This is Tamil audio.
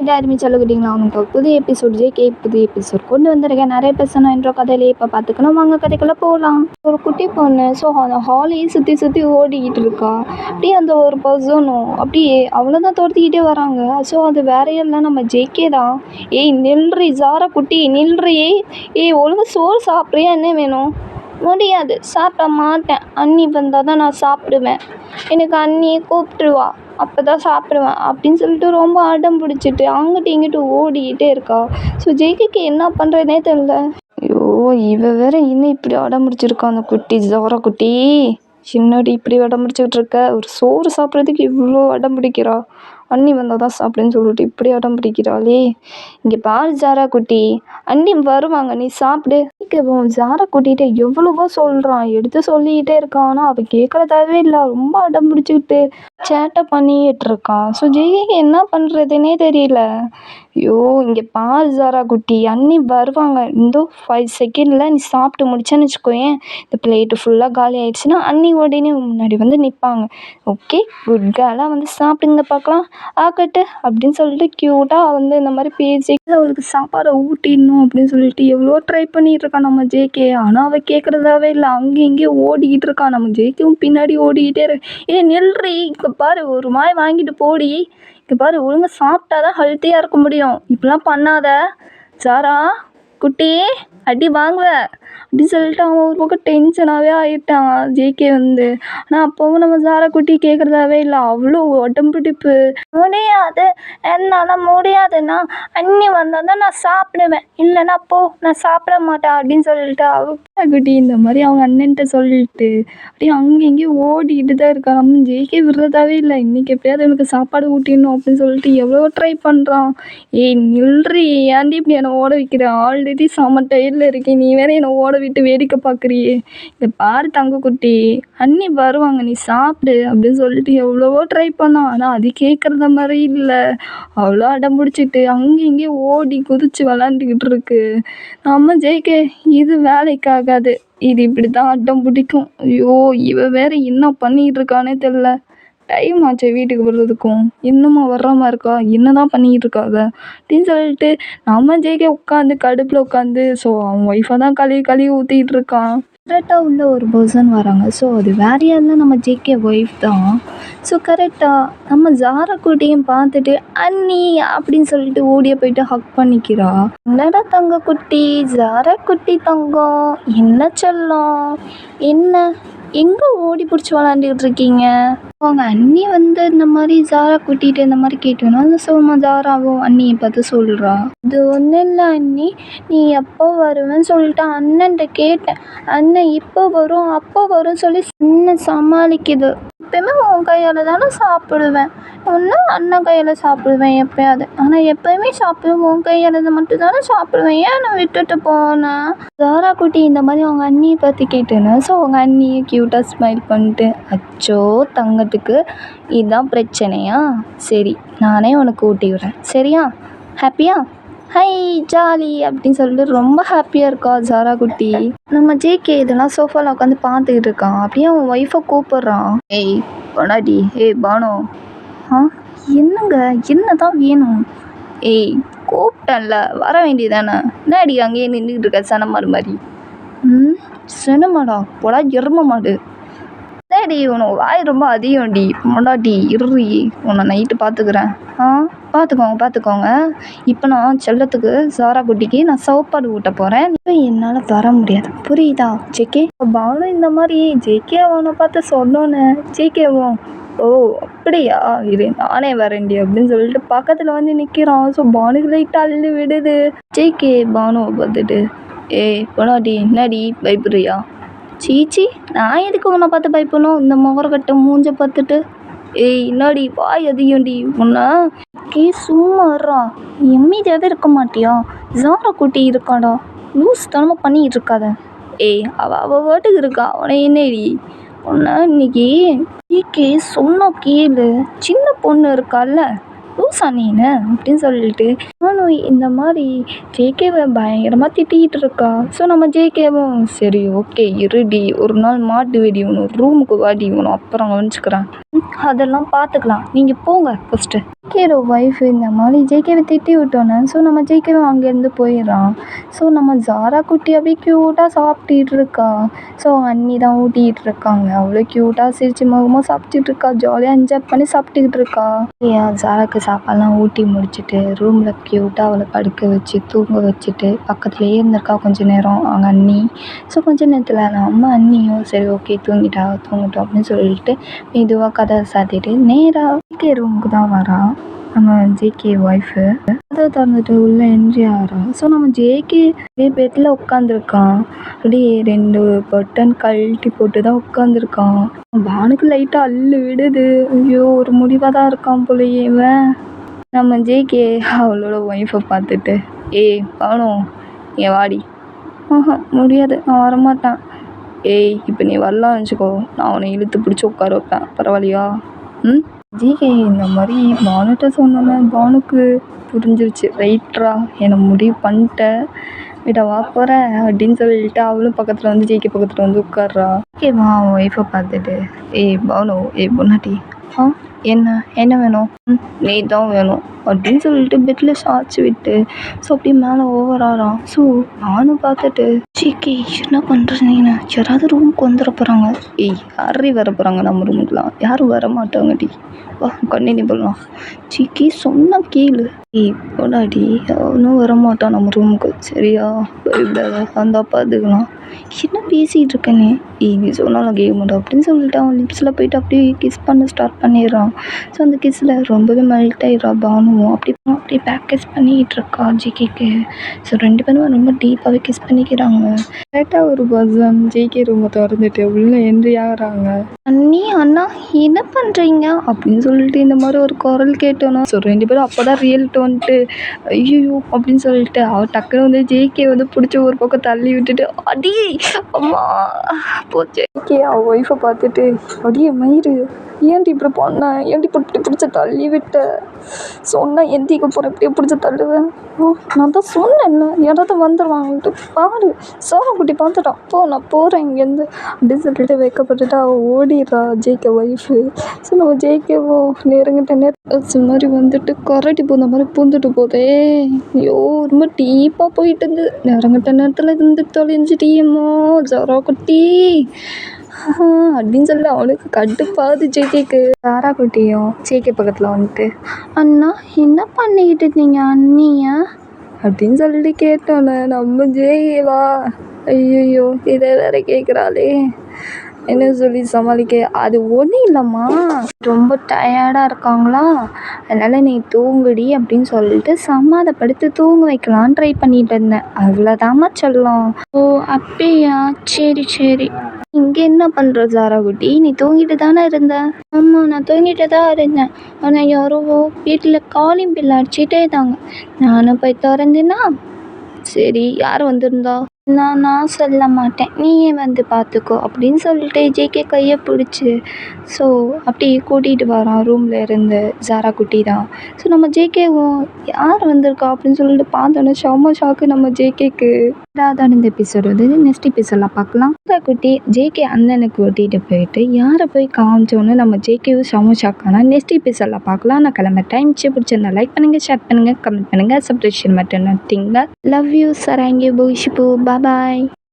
எல்லாருமே சொல்லிக்கிட்டீங்களா உங்களுக்கு புது எபிசோட் ஜேகே புது எபிசோட் கொண்டு வந்திருக்கேன். நிறைய பேசணும் என்ற கதையிலேயே இப்போ பார்த்துக்கணும். வாங்க கதைக்குள்ளே போகலாம். ஒரு குட்டி பொண்ணு அந்த ஹாலையே சுற்றி சுற்றி ஓடிக்கிட்டு இருக்கா. அப்படியே அந்த ஒரு பர்சனும் அப்படியே அவ்வளோதான் துரத்திக்கிட்டே வராங்க. அது வேற எல்லாம் நம்ம ஜேகே தான். ஏய் நில்றி ஜாரா குட்டி நில்றி. ஏய் ஒழுங்கு சோறு சாப்பிட்றியா? என்ன வேணும்? முடியாது, சாப்பிட மாட்டேன். அண்ணி வந்தால் தான் நான் சாப்பிடுவேன். எனக்கு அண்ணியை கூப்பிட்டுருவா, அப்போ தான் சாப்பிடுவேன் அப்படின்னு சொல்லிட்டு ரொம்ப அடம் பிடிச்சிட்டு அங்கிட்டு இங்கிட்டு ஓடிக்கிட்டே இருக்கா. ஜேகேக்கு என்ன பண்ணுறதுனே தெரில. ஐயோ, இவ வேற இன்னும் இப்படி அடம் பிடிச்சிருக்கா. அந்த குட்டி ஜோரா குட்டி சின்னடி இப்படி அடம் பிடிச்சிக்கிட்டு இருக்க. ஒரு சோறு சாப்பிட்றதுக்கு இவ்வளோ அடம் பிடிக்கிறா. அண்ணி வந்தால் தான் சாப்பிடுன்னு சொல்லிட்டு இப்படி அடம் பிடிக்கிறாளே. இங்கே பாரு ஜாரா குட்டி, அண்ணி வருவாங்க, நீ சாப்பிடு. ஜாரா குட்டிகிட்ட எவ்வளவோ சொல்கிறான், எடுத்து சொல்லிக்கிட்டே இருக்கான். ஆனால் அவள் கேட்குறதாவே இல்லை. ரொம்ப அடம் பிடிச்சிக்கிட்டு சேட்டை பண்ணிக்கிட்டு இருக்கான். ஜெய்க்கு என்ன பண்ணுறதுனே தெரியல. ஐயோ, இங்கே பாரு ஜாரா குட்டி, அண்ணி வருவாங்க. இந்த 5 செகண்டில் நீ சாப்பிட்டு முடிச்சேன்னு வச்சுக்கோயேன். இந்த பிளேட்டு ஃபுல்லாக காலி ஆயிடுச்சுன்னா அண்ணி உடனே முன்னாடி வந்து நிற்பாங்க. ஓகே குட் கேர்ளாக வந்து சாப்பிடுங்க பார்க்கலாம் ஆக்கட்டு அப்படின்னு சொல்லிட்டு க்யூட்டாக வந்து இந்த மாதிரி பேசி அவளுக்கு சாப்பாடை ஊட்டிடணும் அப்படின்னு சொல்லிட்டு எவ்வளோ ட்ரை பண்ணிகிட்டு இருக்கான் நம்ம ஜேகே. ஆனால் அவள் கேட்குறதாவே இல்லை. அங்கேயும் இங்கேயும் ஓடிக்கிட்டு இருக்கான். நம்ம ஜேகேவும் பின்னாடி ஓடிக்கிட்டே இருக்கு. நில்றி, இங்கே பாரு, ஒரு மாய் வாங்கிட்டு போடி. இங்கே பாரு, ஒழுங்காக சாப்பிட்டா தான் ஹெல்த்தியாக இருக்க முடியும். இப்படிலாம் பண்ணாத ஜாரா குட்டி, அடி வாங்குவ அப்படின்னு சொல்லிட்டு அவன் ஒரு பக்கம் டென்ஷனாகவே ஆகிட்டான் ஜேகே வந்து. ஆனால் அப்போவும் நம்ம ஜாரா குட்டி கேட்குறதாவே இல்லை. அவ்வளோ உடம்பிடிப்பு. முடியாது, என்னால் முடியாதுன்னா அண்ணி வந்தால் தான் நான் சாப்பிடுவேன், இல்லைன்னா போ நான் சாப்பிட மாட்டேன் அப்படின்னு சொல்லிட்டு அவங்க குட்டி இந்த மாதிரி அவங்க அண்ணன்ட்ட சொல்லிட்டு அப்படியே அங்கேயும் இங்கேயும் ஓடிக்கிட்டு தான் இருக்கா. நம்ம ஜேகே விடுறதாவே இல்லை. இன்றைக்கி எப்படியாவது எனக்கு சாப்பாடு ஊட்டிடணும் அப்படின்னு சொல்லிட்டு எவ்வளோ ட்ரை பண்ணுறான். ஏய் நில்றி, ஏன்டி இப்படி என்னை ஓட வைக்கிறேன்? ஆல்ரெடி செம டயர்டில் இருக்கேன், நீ வேற என்னை ஓட விட்டு வேடிக்கை பார்க்குறியே. இதை பாரு தங்கக்குட்டி, அண்ணி வருவாங்க, நீ சாப்பிடு அப்படின்னு சொல்லிட்டு எவ்வளவோ ட்ரை பண்ணான். ஆனால் அது கேட்குறத மாதிரி இல்லை. அவ்வளோ அடம் பிடிச்சிட்டு அங்கேயும் இங்கேயும் ஓடி குதிச்சு விளாண்டுக்கிட்டு இருக்கு. நம்ம ஜெயிக்க இது வேலைக்காகாது. இது இப்படி தான் அடம் பிடிக்கும். ஐயோ, இவ வேற என்ன பண்ணிக்கிட்டு இருக்கானே தெரில. டைம் ஆச்சு வீட்டுக்கு வர்றதுக்கும், இன்னுமா வராமல் இருக்கா, என்ன தான் பண்ணிக்கிட்டு இருக்காங்க அப்படின்னு சொல்லிட்டு நம்ம ஜெயிக்க உட்காந்து கடுப்பில் உட்காந்து அவன் ஒய்ஃபை தான் கழுவி ஊற்றிக்கிட்டு இருக்கான். கரெக்டாக உள்ள ஒரு பர்சன் வராங்க. அது வேற யாருன்னா நம்ம ஜேகே ஒய்ஃப் தான். கரெக்டாக நம்ம ஜாரா குட்டியும் பார்த்துட்டு அண்ணி அப்படின்னு சொல்லிட்டு ஓடிய போயிட்டு ஹக் பண்ணிக்கிறா. என்னடா தங்க குட்டி, ஜாரா குட்டி தங்கம், என்ன சொல்லும், என்ன எங்கே ஓடி பிடிச்சி விளாண்டுக்கிட்டு இருக்கீங்க? அவங்க அண்ணி வந்து இந்த மாதிரி ஜாரா கூட்டிகிட்டு இந்த மாதிரி கேட்டோன்னா அந்த ஜாராவும் அண்ணியை பார்த்து சொல்கிறா. இது ஒன்றும் இல்லை அண்ணி, நீ எப்போ வருவேன்னு சொல்லிட்டு அண்ணன்ட்ட கேட்டேன். அண்ணன் இப்போ வரும் அப்போ வரும்னு சொல்லி அண்ணன் சமாளிக்குது. எப்பயுமே உன் கையால் தானே சாப்பிடுவேன், ஒன்றும் அண்ணன் கையில் சாப்பிடுவேன் எப்போயாவது. ஆனால் எப்போயுமே சாப்பிடுவேன் உன் கையால் மட்டும் தானே சாப்பிடுவேன், ஏன் நான் விட்டுட்டு போனேன்? ஜாரா குட்டி இந்த மாதிரி அவங்க அண்ணியை பார்த்து கேட்டேன்னு அவங்க அண்ணியை க்யூட்டாக ஸ்மைல் பண்ணிட்டு, அச்சோ தங்கத்துக்கு இதுதான் பிரச்சனையா, சரி நானே உனக்கு ஊட்டி விடுறேன், சரியா, ஹாப்பியா, ஹை ஜாலி அப்படின்னு சொல்லிட்டு ரொம்ப ஹாப்பியாக இருக்கா ஜாரா குட்டி. நம்ம ஜேகே இதெல்லாம் சோஃபாவில் உட்காந்து பார்த்துக்கிட்டு இருக்கான். அப்படியே அவன் ஒய்ஃபை கூப்பிட்றான். ஏய் பொண்டாட்டி, ஏய் பானு, என்னங்க, என்ன தான் வேணும்? ஏய் கூப்பிட்டேன்ல, வர வேண்டியதானே, என்னடி அங்கேயே நின்றுக்கிட்டு இருக்க சனமாடு மாதிரி? சனமாடா, போடா எரும மாடு. சரி, உனக்கு வாய் ரொம்ப அதிகம்டி பொண்டாட்டி, இருறி உன்னை நைட்டு பார்த்துக்கிறேன். பார்த்துக்கோங்க. இப்போ நான் செல்லத்துக்கு ஜாரா குட்டிக்கு நான் சாப்பாடு ஊட்ட போகிறேன். இப்போ என்னால் வர முடியாது, புரியுதா ஜேகே? பானு இந்த மாதிரி ஜேகே அவனை பார்த்து சொன்னோன்னே ஜேகேவும் ஓ அப்படியா, இது நானே வரேன்டி அப்படின்னு சொல்லிட்டு பக்கத்தில் வந்து நிற்கிறான். பானுக்கு லைட்டாக அள்ளி விடுது. ஜேகே பானுவை பார்த்துட்டு, ஏய் பொண்டாட்டி என்னடி பயப்படுறியா? சீச்சி, நான் எதுக்கு உன்னை பார்த்து பயப்படணும், இந்த முகரக்கட்டை மூஞ்ச பார்த்துட்டு? ஏய் என்னடி வாய் அதிகம்டி உன்னை. சும்மாறா, எம்மிதியாகவே இருக்க மாட்டியா? ஜாரா குட்டி இருக்காடா, லூஸ் தனமாக பண்ணிக்கிட்டு இருக்காத. ஏய் அவள் வாட்டுக்கு இருக்கா, அவனை என்னடி உன்னை இன்னைக்கு ஜேகே சொன்னா கேளு. சின்ன பொண்ணு இருக்கால, லூசா நீனு அப்படின்னு சொல்லிட்டு நானும் இந்த மாதிரி ஜேகேவை பயங்கரமாக திட்டிக்கிட்டு இருக்கா. ஸோ நம்ம ஜேகேவும் சரி ஓகே இருடி, ஒரு நாள் மாட்டு வெடி ஒன்று ரூமுக்கு வாடி ஒன்று அப்புறம் கவனிச்சுக்கிறேன், அதெல்லாம் பார்த்துக்கலாம், நீங்கள் போங்க ஃபஸ்ட்டு. ஜேகேட ஒய்ஃபு இந்த மாதிரி ஜேகேவை திட்டி விட்டோன்னே ஸோ நம்ம ஜேகேவும் அங்கேருந்து போயிடுறான். ஸோ நம்ம ஜாரா குட்டி அப்படியே க்யூட்டாக சாப்பிட்டுட்டு இருக்கா. ஸோ அவங்க அண்ணி தான் ஊட்டிகிட்டு இருக்காங்க. அவ்வளோ க்யூட்டாக சிரிச்சு முகமாக சாப்பிட்டுட்டு இருக்கா. ஜாலியாக என்ஜாய் பண்ணி சாப்பிட்டுக்கிட்டு இருக்கா. ஜாராக்கு சாப்பாடுலாம் ஊட்டி முடிச்சுட்டு ரூமில் க்யூட்டாக அவளை படுக்க வச்சு தூங்க வச்சுட்டு பக்கத்துலேயே இருந்திருக்கா கொஞ்சம் நேரம் அவங்க அண்ணி. ஸோ கொஞ்ச நேரத்தில் நம்ம அண்ணியும் சரி ஓகே தூங்கட்டும் அப்படின்னு சொல்லிட்டு மெதுவாக கதவை சாத்திட்டு நேராக ஜேகே ரூமுக்கு தான் வரா. நம்ம ஜேகே ஒய்ஃபு கதவை திறந்துட்டு உள்ளே என்ட்ரி ஆகிறா. ஸோ நம்ம ஜேகே அப்படியே பெட்டில் உட்காந்துருக்கான். அப்படியே 2 பட்டன் கழட்டி போட்டு தான் உட்காந்துருக்கான். பானுக்கு லைட்டாக அள்ளு விடுது. ஐயோ ஒரு முடிவாக தான் இருக்கான் போலயே இவன். நம்ம ஜேகே அவளோட ஒய்ஃபை பார்த்துட்டு ஏய் பானு ஏன் வாடி. முடியாது நான் வரமாட்டேன். ஏய் இப்போ நீ வரலான்னு வச்சுக்கோ, நான் அவனை இழுத்து பிடிச்சி உட்கார வைப்பேன், பரவாயில்லையா? ஜிகே இந்த மாதிரி பானுகிட்ட சொன்னோன்னே பானுக்கு புரிஞ்சிருச்சு. ரைட்ரா என்னை முடிவு பண்ணிட்டேன், விடவா போகிறேன் அப்படின்னு சொல்லிட்டு அவளும் பக்கத்தில் வந்து ஜிகே பக்கத்தில் வந்து உட்கார்றா. ஓகேவா அவன் ஒய்ஃபை பார்த்துட்டு ஏய் பானு பொன்னாட்டி என்ன வேணும்? நீ தான் வேணும் அப்படின்னு சொல்லிட்டு பெட்டில் சாய்ச்சி விட்டு ஸோ அப்படியே மேலே ஓவராறான். ஸோ நானும் பார்த்துட்டு ஜிகே என்ன பண்ணுறீங்கண்ணா, யாராவது ரூமுக்கு வந்துட போகிறாங்க. ஏய் யாரே வர போகிறாங்க நம்ம ரூமுக்குலாம்? யாரும் வர மாட்டாங்கடி, வா கண்டினியூ பண்ணலாம். ஜிகே சொன்ன கேளு. ஏய் போடாடி அவனும் வரமாட்டான் நம்ம ரூமுக்கு, சரியா? பயப்படாத வந்தால் பார்த்துக்கலாம். என்ன பேசிகிட்டு இருக்கேனே, ஏய் நீ சொன்னாலும் கேட்க மாட்டோம் அப்படின்னு சொல்லிட்டு அவன் லிப்ஸில் போயிட்டு அப்படியே கிஸ் பண்ண ஸ்டார்ட் பண்ணிடுறான். ஸோ அந்த கிஸ்ஸில் ரொம்பவே மெல்ட் ஆகிடுறா பானுவும். அப்படியே பேக் கிஸ் பண்ணிக்கிட்டு இருக்கா ஜிகேக்கு. ஸோ 2 பேரும் ரொம்ப டீப்பாகவே கிஸ் பண்ணிக்கிறாங்க. கரெக்டாக ஒரு பர்சன் ஜிகே ரூமை திறந்துட்டு உள்ளே என்ட்ரி ஆகிறாங்க. அண்ணா என்ன பண்ணுறீங்க அப்படின்னு சொல்லிட்டு இந்த மாதிரி ஒரு குரல் கேட்டோன்னா ஸோ 2 பேரும் அப்போ தான் ரியல் டோன்ட்டு ஐயோ அப்படின்னு சொல்லிட்டு அவள் டக்குன்னு வந்து ஜேகே வந்து பிடிச்ச ஒரு பக்கம் தள்ளி விட்டுட்டு அடி அம்மா போச்சு. ஜேகே அவள் ஒய்ஃபை பார்த்துட்டு அடியே மயிறு ஏன்டி இப்படி பண்ணேன், ஏன்டி இப்படி பிடிச்ச தள்ளி விட்ட, சொன்னேன் எந்திக்க போகிறேன் இப்படியே பிடிச்ச தள்ளுவேன். நான் தான் சொன்னேன்ல யாராவது வந்துடுவாங்கன்ட்டு, பாரு சோனம் குட்டி பார்த்துட்டான், நான் போகிறேன் இங்கேருந்து அப்படின்னு சொல்லிட்டு வைக்கப்பட்டுட்டு அவள் ஓடிடுறா ஜேகே ஒய்ஃபு. ஸோ நம்ம ஜேகேவும் நேரங்கிட்ட நேரம் மாதிரி வந்துட்டு கரடி பூந்த மாதிரி பூந்துட்டு போதே. ஐயோ ரொம்ப டீப்பாக போயிட்டு இருந்து நேரங்கிட்ட நேரத்தில் இருந்து தொலைஞ்சிட்டியம்மா ஜாரா குட்டி அப்படின்னு சொல்லி அவனுக்கு கடுப்பாகுது ஜேகேக்கு. ஜாரா குட்டியும் ஜேகே பக்கத்தில் வந்துட்டு அண்ணா என்ன பண்ணிக்கிட்டு இருந்தீங்க அண்ணியா அப்படின்னு சொல்லிட்டு கேட்டோன்னே நம்ம ஜேகேவா ஐயோ இதை வேற கேட்குறாளே என்ன சொல்லி சமாளிக்க. அது ஒன்றும் இல்லைம்மா, ரொம்ப டயர்டாக இருக்காங்களா அதனால் நீ தூங்குடி அப்படின்னு சொல்லிட்டு சமாதப்படுத்தி தூங்க வைக்கலான்னு ட்ரை பண்ணிட்டு இருந்தேன், அவ்வளோதாம்மா சொல்லலாம். ஓ அப்படியா, சரி இங்கே என்ன பண்ணுற ஜாரா குட்டி, நீ தூங்கிட்டு தானே இருந்த? ஆமாம் நான் தூங்கிட்டு தான் இருந்தேன், ஆனால் யாரோ வீட்டில் காலிங் பில் அடிச்சிட்டே தாங்க, நானும் போய் திறந்தேன்னா சரி யார் வந்திருந்தா, நான் சொல்ல மாட்டேன் நீயே வந்து பார்த்துக்கோ அப்படின்னு சொல்லிட்டு ஜேகே கையை பிடிச்சி ஸோ அப்படியே கூட்டிகிட்டு வரான் ரூமில் இருந்து. ஜாரா குட்டி தான். ஸோ நம்ம ஜேகேவும் யார் வந்திருக்கா அப்படின்னு சொல்லிட்டு பார்த்தோன்னே செம்ம ஷாக்கு நம்ம ஜேகேக்கு. அதான் இந்த எபிசோடு வந்து நெக்ஸ்ட் எபிசோடில் பார்க்கலாம். ஜாரா குட்டி ஜேகே அண்ணனுக்கு ஓட்டிகிட்டு போயிட்டு யாரை போய் காமிச்சோன்னு நம்ம ஜேகேவும் செம்ம ஷாக்கானா நெக்ஸ்ட் எபிசோடில் பார்க்கலாம். நான் கிளம்ப டைம் பிடிச்சிருந்தா லைக் பண்ணுங்கள், ஷேர் பண்ணுங்கள், கமெண்ட் பண்ணுங்கள், சப்ஸ்கிரிப்ஷன் மட்டும் நத்திங்க. Love you சராங்கி பூஷிபு, bye.